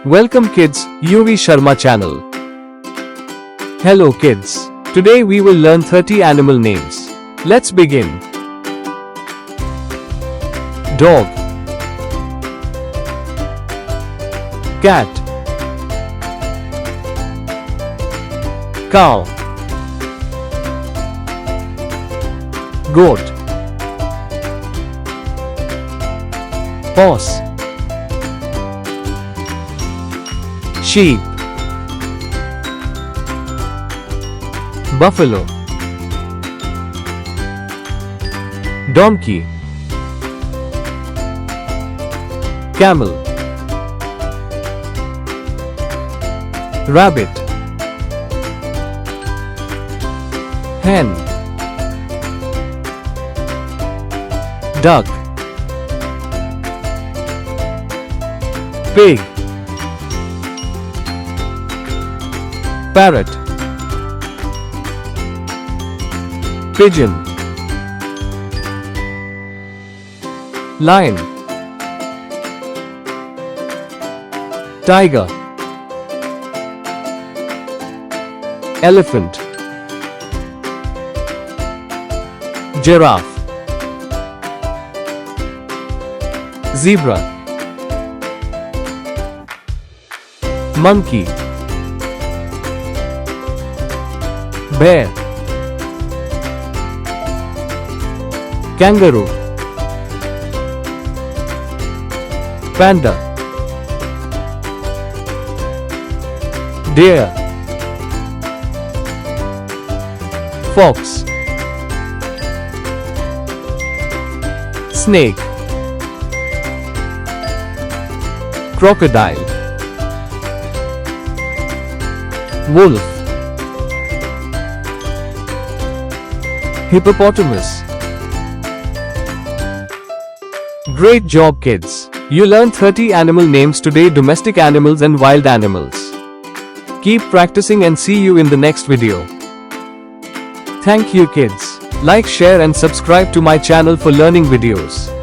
Welcome kids, YuviSharma channel. Hello kids. Today we will learn 30 animal names. Let's begin. Dog, cat, cow, goat, horse, sheep, buffalo, donkey, camel, rabbit, hen, duck, pig, parrot, pigeon, lion, tiger, elephant, giraffe, zebra, monkey, bear, kangaroo, panda, deer, fox, snake, crocodile, wolf, hippopotamus. Great job kids! You learned 30 animal names today, domestic animals and wild animals. Keep practicing and see you in the next video. Thank you kids. Like, share and subscribe to my channel for learning videos.